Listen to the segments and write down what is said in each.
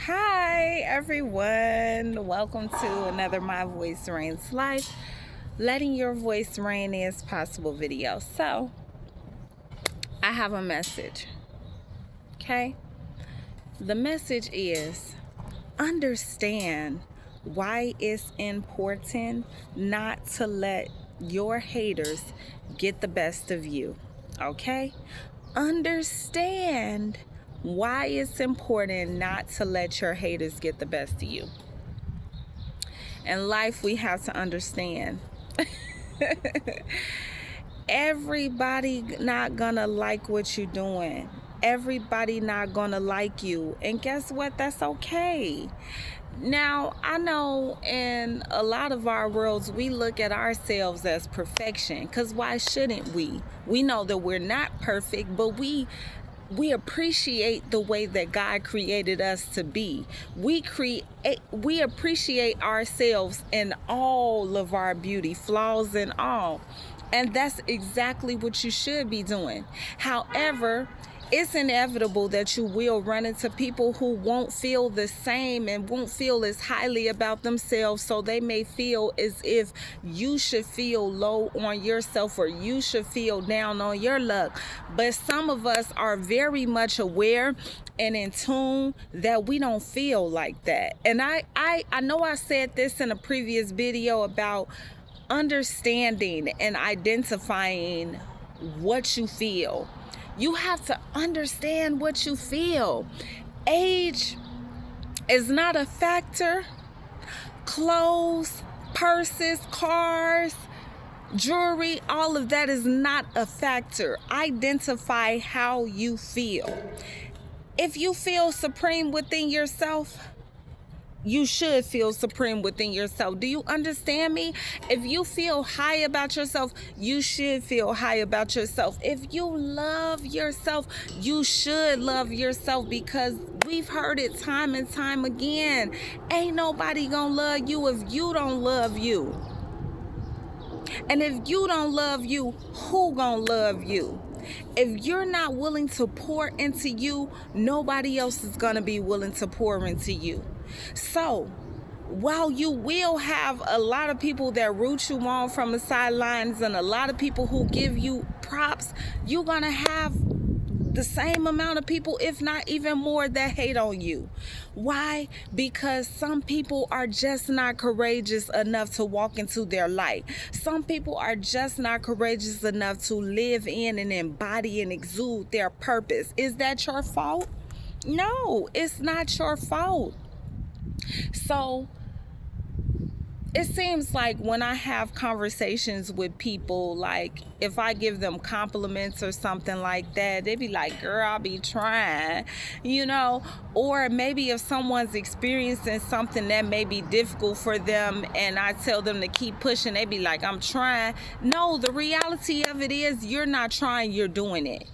Hi, everyone. Welcome to another My Voice Reigns Life. Letting your voice reign is possible video. So, I have a message. Okay? The message is understand why it's important not to let your haters get the best of you. Okay? Understand why it's important not to let your haters get the best of you. In life, we have to understand everybody not gonna like what you're doing. Everybody not gonna like you. And guess what? That's okay. Now, I know in a lot of our worlds, we look at ourselves as perfection. Because why shouldn't we? We know that we're not perfect, but we appreciate the way that God created us to be. We appreciate ourselves in all of our beauty, flaws and all. And that's exactly what you should be doing. However, it's inevitable that you will run into people who won't feel the same and won't feel as highly about themselves, so they may feel as if you should feel low on yourself or you should feel down on your luck. But some of us are very much aware and in tune that we don't feel like that. And I know I said this in a previous video about understanding and identifying what you feel. You have to understand what you feel. Age is not a factor. Clothes, purses, cars, jewelry, all of that is not a factor. Identify how you feel. If you feel supreme within yourself, you should feel supreme within yourself. Do you understand me? If you feel high about yourself, you should feel high about yourself. If you love yourself, you should love yourself, because we've heard it time and time again. Ain't nobody gonna love you if you don't love you. And if you don't love you, who gonna love you? If you're not willing to pour into you, nobody else is gonna be willing to pour into you. So, while you will have a lot of people that root you on from the sidelines and a lot of people who give you props, you're gonna have the same amount of people, if not even more, that hate on you. Why? Because some people are just not courageous enough to walk into their light. Some people are just not courageous enough to live in and embody and exude their purpose. Is that your fault? No, it's not your fault. So it seems like when I have conversations with people, like if I give them compliments or something like that, they be like, girl, I'll be trying, or maybe if someone's experiencing something that may be difficult for them and I tell them to keep pushing, they be like, I'm trying. No, the reality of it is you're not trying, you're doing it.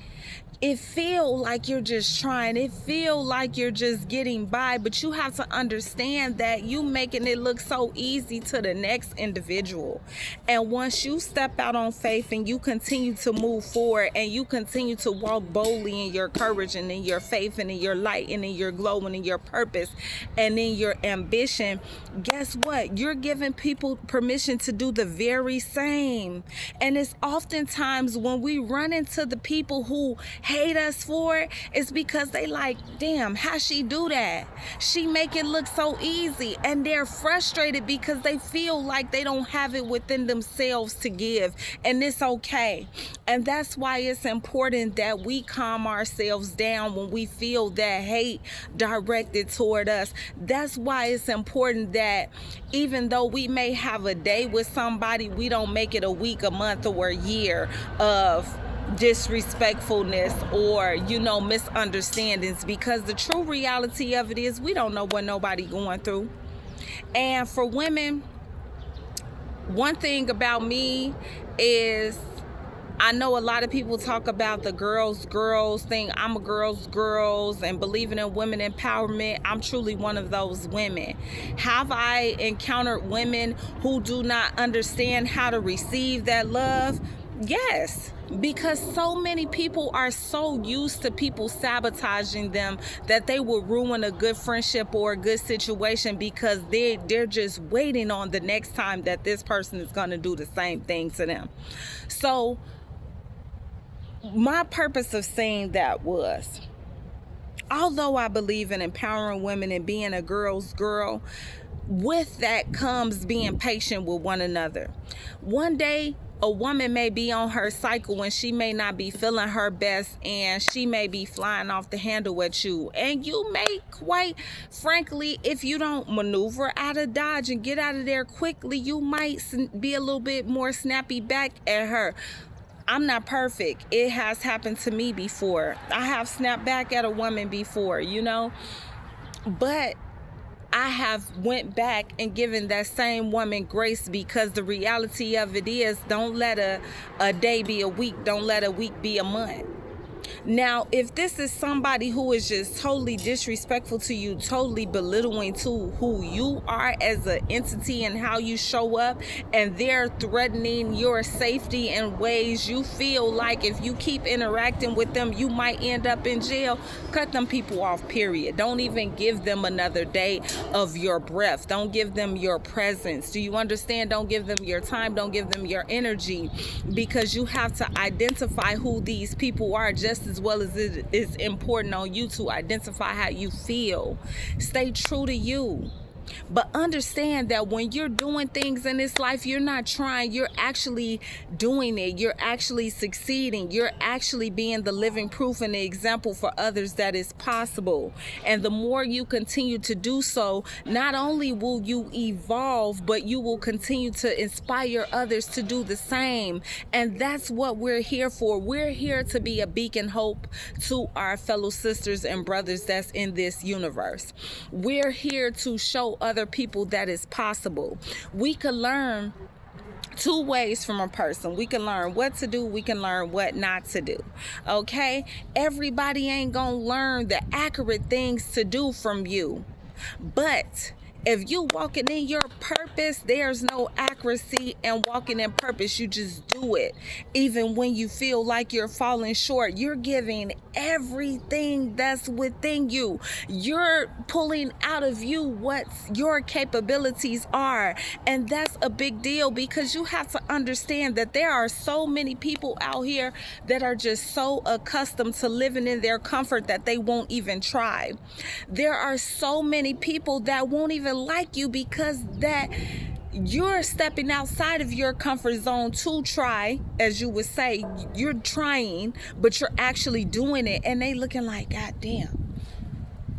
It feel like you're just trying. It feel like you're just getting by, but you have to understand that you making it look so easy to the next individual. And once you step out on faith and you continue to move forward and you continue to walk boldly in your courage and in your faith and in your light and in your glow and in your purpose and in your ambition, guess what? You're giving people permission to do the very same. And it's oftentimes when we run into the people who hate us for it, it's because they like, damn, how she do that? She make it look so easy. And they're frustrated because they feel like they don't have it within themselves to give. And it's okay. And that's why it's important that we calm ourselves down when we feel that hate directed toward us. That's why it's important that even though we may have a day with somebody, we don't make it a week, a month, or a year of disrespectfulness or misunderstandings, because the true reality of it is we don't know what nobody going through. And for women, one thing about me is I know a lot of people talk about the girls thing. I'm a girls and believing in women empowerment. I'm truly one of those women. Have I encountered women who do not understand how to receive that love? Yes, because so many people are so used to people sabotaging them that they will ruin a good friendship or a good situation because they're just waiting on the next time that this person is going to do the same thing to them. So my purpose of saying that was, although I believe in empowering women and being a girl's girl, with that comes being patient with one another. One day, a woman may be on her cycle and she may not be feeling her best, and she may be flying off the handle at you. And you may, quite frankly, if you don't maneuver out of Dodge and get out of there quickly, you might be a little bit more snappy back at her. I'm not perfect. It has happened to me before. I have snapped back at a woman before, but I have went back and given that same woman grace, because the reality of it is, don't let a day be a week. Don't let a week be a month. Now, if this is somebody who is just totally disrespectful to you, totally belittling to who you are as an entity and how you show up, and they're threatening your safety in ways you feel like if you keep interacting with them, you might end up in jail, cut them people off, period. Don't even give them another day of your breath. Don't give them your presence. Do you understand? Don't give them your time. Don't give them your energy, because you have to identify who these people are just as well as it is important on you to identify how you feel. Stay true to you. But understand that when you're doing things in this life, you're not trying, you're actually doing it. You're actually succeeding. You're actually being the living proof and the example for others that is possible. And the more you continue to do so, not only will you evolve, but you will continue to inspire others to do the same. And that's what we're here for. We're here to be a beacon hope to our fellow sisters and brothers that's in this universe. We're here to show other people that is possible. We can learn two ways from a person. We can learn what to do. We can learn what not to do. Okay? Everybody ain't gonna learn the accurate things to do from you. But if you walking in your purpose, there's no accuracy in walking in purpose. You just do it. Even when you feel like you're falling short, you're giving everything that's within you. You're pulling out of you what your capabilities are. And that's a big deal, because you have to understand that there are so many people out here that are just so accustomed to living in their comfort that they won't even try. There are so many people that won't even like you because that you're stepping outside of your comfort zone to try, as you would say. You're trying, but you're actually doing it, and they looking like, God damn,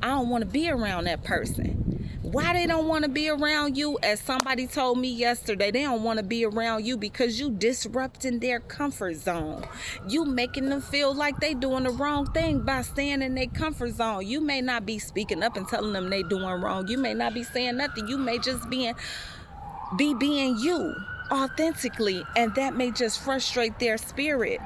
I don't want to be around that person. Why they don't want to be around you? As somebody told me yesterday, they don't want to be around you because you disrupting their comfort zone. You making them feel like they doing the wrong thing by staying in their comfort zone. You may not be speaking up and telling them they doing wrong. You may not be saying nothing. You may just be being you authentically, and that may just frustrate their spirit.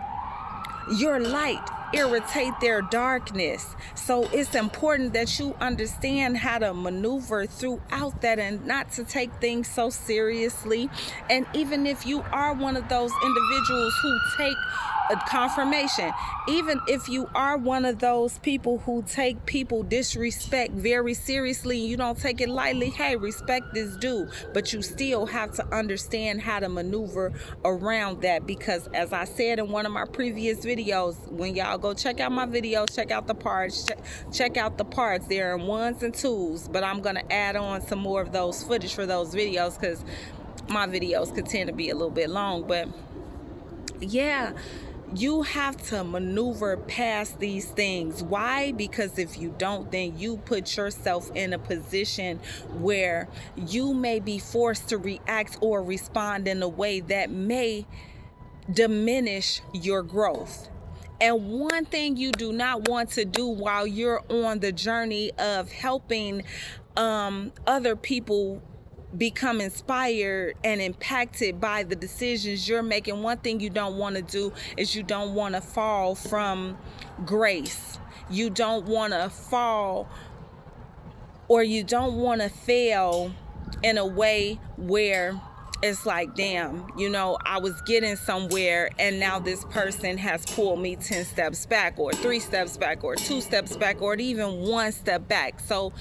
Your light irritate their darkness. So it's important that you understand how to maneuver throughout that and not to take things so seriously. And even if you are one of those individuals who take a confirmation, even if you are one of those people who take people disrespect very seriously, you don't take it lightly, hey, respect is due, but you still have to understand how to maneuver around that. Because as I said in one of my previous videos, when y'all go check out my videos, check out the parts, check out the parts, they're in 1s and 2s, but I'm gonna add on some more of those footage for those videos, because my videos could tend to be a little bit long. But yeah, you have to maneuver past these things. Why? Because if you don't, then you put yourself in a position where you may be forced to react or respond in a way that may diminish your growth. And one thing you do not want to do while you're on the journey of helping other people become inspired and impacted by the decisions you're making, one thing you don't want to do is you don't want to fall from grace. You don't want to fall, or you don't want to fail in a way where it's like, damn, I was getting somewhere and now this person has pulled me 10 steps back or 3 steps back or 2 steps back or even 1 step back. So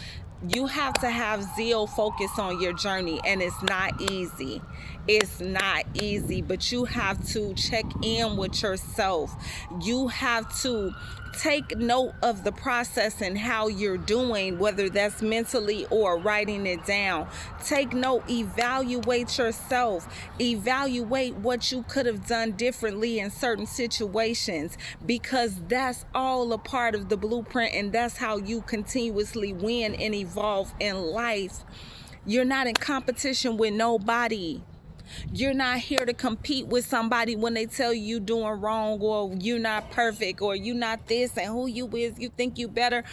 you have to have zeal focus on your journey, and it's not easy. It's not easy, but you have to check in with yourself. You have to take note of the process and how you're doing, whether that's mentally or writing it down. Take note, evaluate yourself, evaluate what you could have done differently in certain situations, because that's all a part of the blueprint, and that's how you continuously win and evolve in life. You're not in competition with nobody. You're not here to compete with somebody when they tell you doing wrong, or you're not perfect, or you're not this, and who you is, you think you better.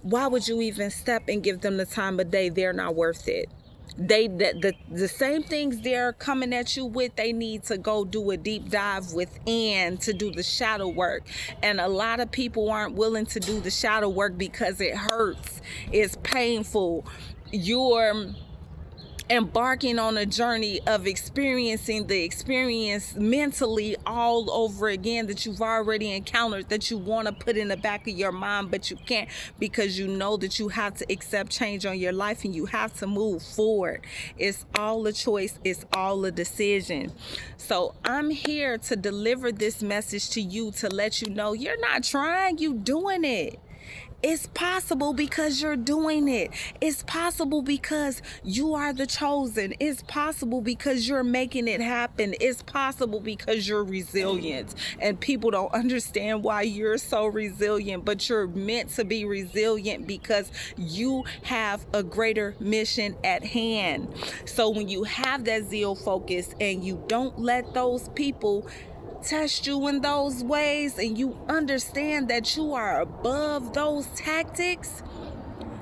Why would you even step and give them the time of day? They're not worth it. The same things they're coming at you with, they need to go do a deep dive within to do the shadow work. And a lot of people aren't willing to do the shadow work because it hurts. It's painful. You're embarking on a journey of experiencing the experience mentally all over again that you've already encountered, that you want to put in the back of your mind, but you can't, because you know that you have to accept change on your life and you have to move forward. It's all a choice. It's all a decision. So I'm here to deliver this message to you to let you know you're not trying, you doing it. It's possible because you're doing it. It's possible because you are the chosen. It's possible because you're making it happen. It's possible because you're resilient. And people don't understand why you're so resilient, but you're meant to be resilient because you have a greater mission at hand. So when you have that zeal focus and you don't let those people test you in those ways, and you understand that you are above those tactics,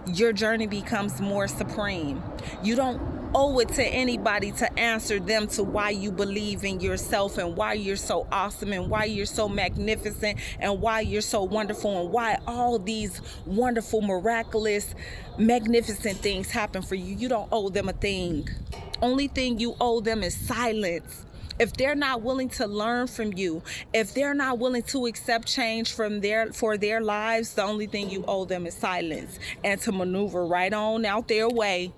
your journey becomes more supreme. You don't owe it to anybody to answer them to why you believe in yourself and why you're so awesome and why you're so magnificent and why you're so wonderful and why all these wonderful, miraculous, magnificent things happen for you. You don't owe them a thing. Only thing you owe them is silence. If they're not willing to learn from you, if they're not willing to accept change for their lives, the only thing you owe them is silence and to maneuver right on out their way.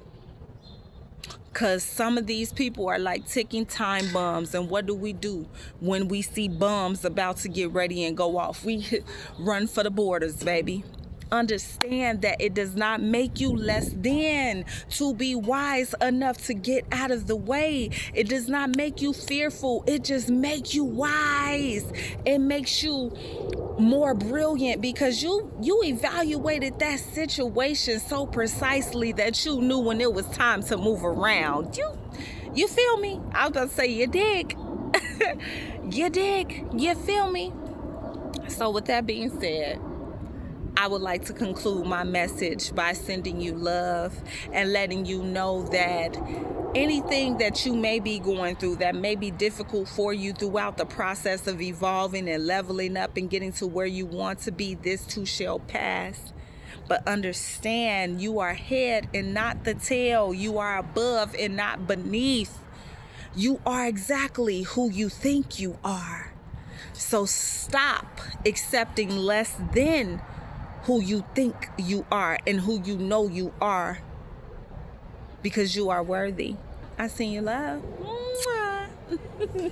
Because some of these people are like ticking time bombs. And what do we do when we see bombs about to get ready and go off? We run for the borders, baby. Understand that it does not make you less than to be wise enough to get out of the way. It does not make you fearful. It just makes you wise. It makes you more brilliant because you evaluated that situation so precisely that you knew when it was time to move around. You feel me? I was about to say, you dig. You dig. You feel me? So with that being said, I would like to conclude my message by sending you love and letting you know that anything that you may be going through that may be difficult for you throughout the process of evolving and leveling up and getting to where you want to be, this too shall pass. But understand, you are head and not the tail. You are above and not beneath. You are exactly who you think you are. So stop accepting less than who you think you are and who you know you are, because you are worthy. I send you love. Mwah.